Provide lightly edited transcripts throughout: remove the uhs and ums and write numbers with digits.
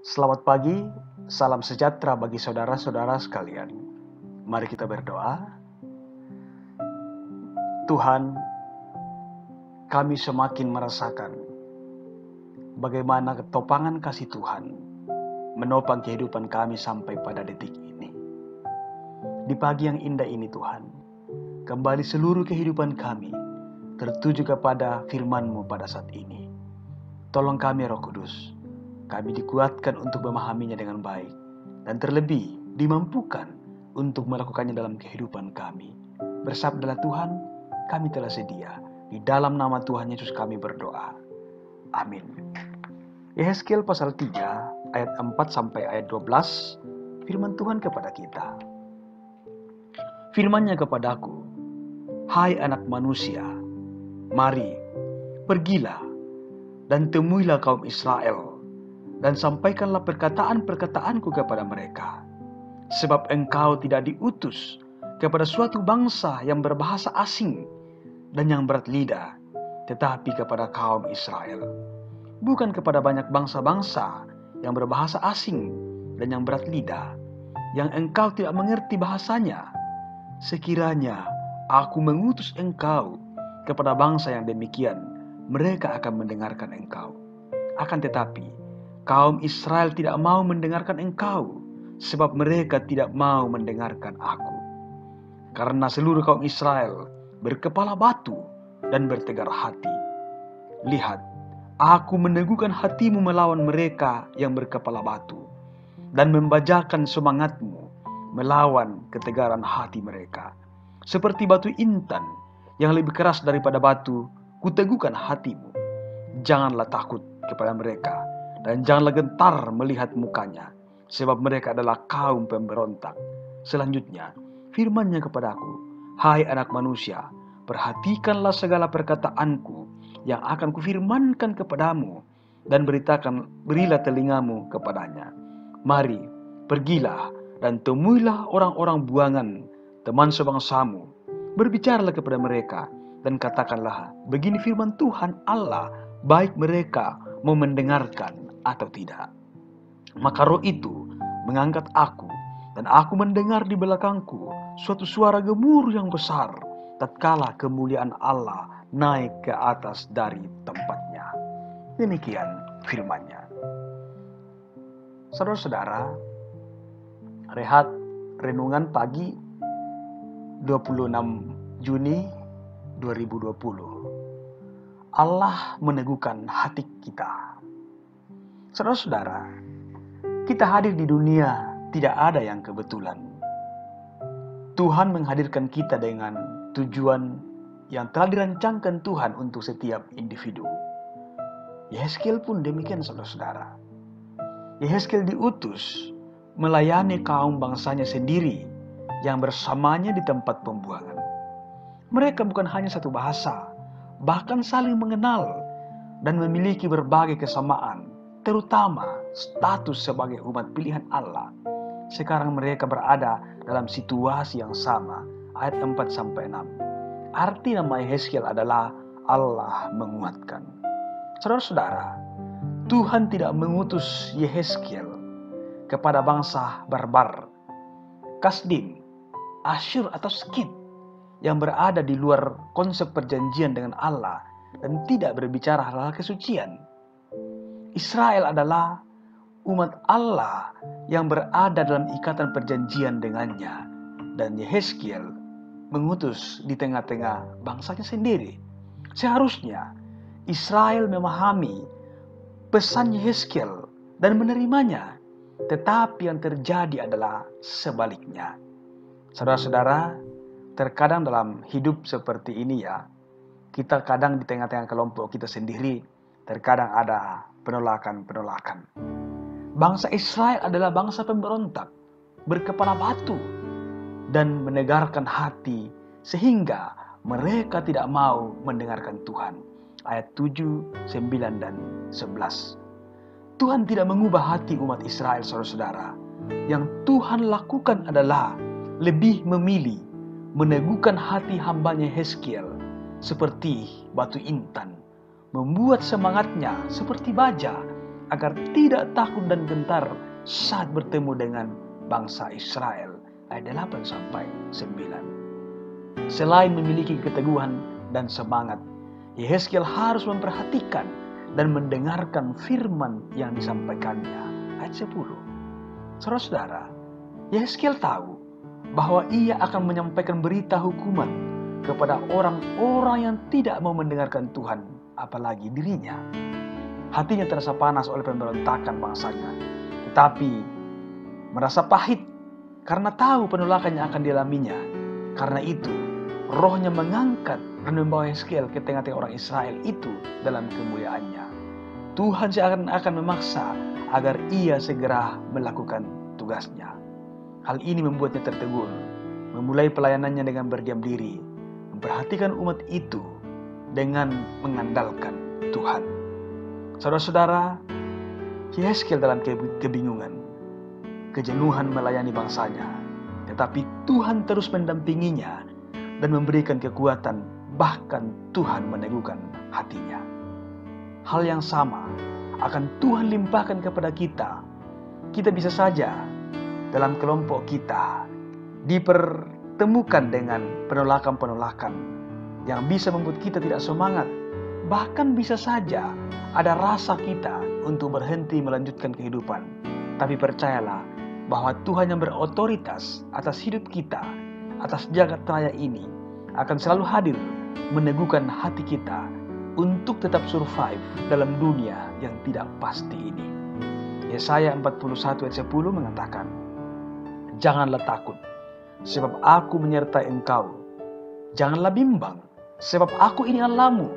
Selamat pagi, salam sejahtera bagi saudara-saudara sekalian. Mari kita berdoa. Tuhan, kami semakin merasakan bagaimana ketopangan kasih Tuhan menopang kehidupan kami sampai pada detik ini. Di pagi yang indah ini Tuhan, kembali seluruh kehidupan kami tertuju kepada firman-Mu pada saat ini. Tolong kami Roh Kudus, kami dikuatkan untuk memahaminya dengan baik, dan terlebih dimampukan untuk melakukannya dalam kehidupan kami. Bersabdalah Tuhan, kami telah sedia. Di dalam nama Tuhan Yesus kami berdoa. Amin. Yehezkiel pasal 3 ayat 4 sampai ayat 12, firman Tuhan kepada kita. Firman-Nya kepadaku, hai anak manusia, mari, pergilah dan temuilah kaum Israel, dan sampaikanlah perkataan-perkataanku kepada mereka. Sebab engkau tidak diutus kepada suatu bangsa yang berbahasa asing dan yang berat lidah, tetapi kepada kaum Israel. Bukan kepada banyak bangsa-bangsa yang berbahasa asing dan yang berat lidah, yang engkau tidak mengerti bahasanya. Sekiranya aku mengutus engkau kepada bangsa yang demikian, mereka akan mendengarkan engkau. Akan tetapi, kaum Israel tidak mau mendengarkan engkau, sebab mereka tidak mau mendengarkan aku. Karena seluruh kaum Israel berkepala batu dan bertegar hati. Lihat, aku meneguhkan hatimu melawan mereka yang berkepala batu, dan membajakan semangatmu melawan ketegaran hati mereka. Seperti batu intan yang lebih keras daripada batu, kuteguhkan hatimu. Janganlah takut kepada mereka, dan janganlah gentar melihat mukanya, sebab mereka adalah kaum pemberontak. Selanjutnya, firman-Nya kepadaku, hai anak manusia, perhatikanlah segala perkataanku yang akan kufirmankan kepadamu, dan berilah telingamu kepadanya. Mari, pergilah dan temuilah orang-orang buangan, teman sebangsamu. Berbicaralah kepada mereka, dan katakanlah, begini firman Tuhan Allah, baik mereka mau mendengarkan atau tidak. Maka roh itu mengangkat aku, dan aku mendengar di belakangku suatu suara gemuruh yang besar, tatkala kemuliaan Allah naik ke atas dari tempatnya. Demikian firman-Nya. Saudara-saudara, rehat renungan pagi 26 Juni 2020. Allah meneguhkan hati kita. Saudara-saudara, kita hadir di dunia tidak ada yang kebetulan. Tuhan menghadirkan kita dengan tujuan yang telah dirancangkan Tuhan untuk setiap individu. Yehezkiel pun demikian, saudara-saudara. Yehezkiel diutus melayani kaum bangsanya sendiri yang bersamanya di tempat pembuangan. Mereka bukan hanya satu bahasa, bahkan saling mengenal dan memiliki berbagai kesamaan, terutama status sebagai umat pilihan Allah. Sekarang mereka berada dalam situasi yang sama. Ayat 4-6. Arti nama Yehezkiel adalah Allah menguatkan. Saudara-saudara, Tuhan tidak mengutus Yehezkiel kepada bangsa barbar, Kasdim, Asyur atau Skit yang berada di luar konsep perjanjian dengan Allah dan tidak berbicara hal-hal kesucian. Israel adalah umat Allah yang berada dalam ikatan perjanjian dengannya, dan Yehezkiel mengutus di tengah-tengah bangsanya sendiri. Seharusnya Israel memahami pesan Yehezkiel dan menerimanya, tetapi yang terjadi adalah sebaliknya. Saudara-saudara, terkadang dalam hidup seperti ini kita kadang di tengah-tengah kelompok kita sendiri, terkadang ada penolakan-penolakan. Bangsa Israel adalah bangsa pemberontak, berkepala batu, dan menegarkan hati sehingga mereka tidak mau mendengarkan Tuhan. Ayat 7, 9, dan 11. Tuhan tidak mengubah hati umat Israel, saudara-saudara. Yang Tuhan lakukan adalah lebih memilih meneguhkan hati hambanya Yehezkiel seperti batu intan, membuat semangatnya seperti baja, agar tidak takut dan gentar saat bertemu dengan bangsa Israel. Ayat 8 sampai 9. Selain memiliki keteguhan dan semangat, Yehezkiel harus memperhatikan dan mendengarkan firman yang disampaikannya. Ayat 10. Saudara-saudara, Yehezkiel tahu bahwa ia akan menyampaikan berita hukuman kepada orang-orang yang tidak mau mendengarkan Tuhan, apalagi dirinya. Hatinya terasa panas oleh pemberontakan bangsanya, tetapi merasa pahit karena tahu penolakan yang akan dialaminya. Karena itu, rohnya mengangkat dan membawa Yehezkiel ke tengah-tengah orang Israel itu dalam kemuliaannya. Tuhan akan memaksa agar ia segera melakukan tugasnya. Hal ini membuatnya tertegun, memulai pelayanannya dengan berdiam diri, memperhatikan umat itu dengan mengandalkan Tuhan. Saudara-saudara, Yehezkiel dalam kebingungan, kejenuhan melayani bangsanya, tetapi Tuhan terus mendampinginya dan memberikan kekuatan, bahkan Tuhan meneguhkan hatinya. Hal yang sama akan Tuhan limpahkan kepada kita. Kita bisa saja dalam kelompok kita dipertemukan dengan penolakan-penolakan yang bisa membuat kita tidak semangat. Bahkan bisa saja ada rasa kita untuk berhenti melanjutkan kehidupan. Tapi percayalah bahwa Tuhan yang berotoritas atas hidup kita, atas jagat raya ini, akan selalu hadir meneguhkan hati kita untuk tetap survive dalam dunia yang tidak pasti ini. Yesaya 41 ayat 10 mengatakan, "Janganlah takut, sebab aku menyertai engkau. Janganlah bimbang, sebab aku ini Allahmu.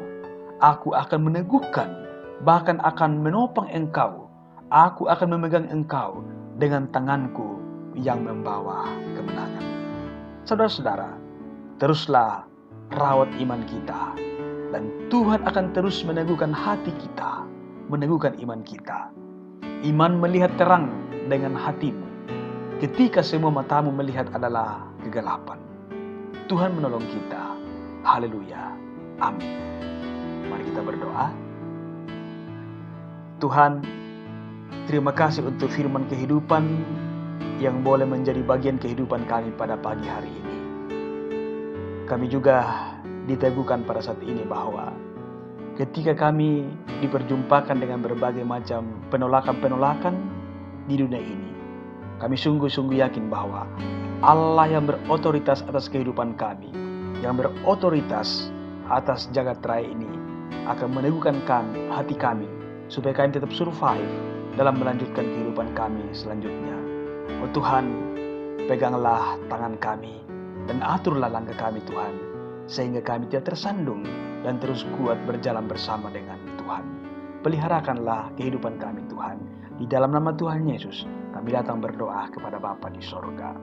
Aku akan meneguhkan, bahkan akan menopang engkau. Aku akan memegang engkau dengan tanganku yang membawa kemenangan." Saudara-saudara, teruslah rawat iman kita, dan Tuhan akan terus meneguhkan hati kita, meneguhkan iman kita. Iman melihat terang dengan hatimu ketika semua matamu melihat adalah kegelapan. Tuhan menolong kita. Haleluya. Amin. Mari kita berdoa. Tuhan, terima kasih untuk firman kehidupan yang boleh menjadi bagian kehidupan kami pada pagi hari ini. Kami juga diteguhkan pada saat ini bahwa ketika kami diperjumpakan dengan berbagai macam penolakan-penolakan di dunia ini, kami sungguh-sungguh yakin bahwa Allah yang berotoritas atas kehidupan kami, yang berotoritas atas jagat raya ini, akan meneguhkan hati kami supaya kami tetap survive dalam melanjutkan kehidupan kami selanjutnya. Oh Tuhan, peganglah tangan kami dan aturlah langkah kami Tuhan, sehingga kami tidak tersandung dan terus kuat berjalan bersama dengan Tuhan. Peliharakanlah kehidupan kami Tuhan. Di dalam nama Tuhan Yesus, kami datang berdoa kepada Bapa di sorga.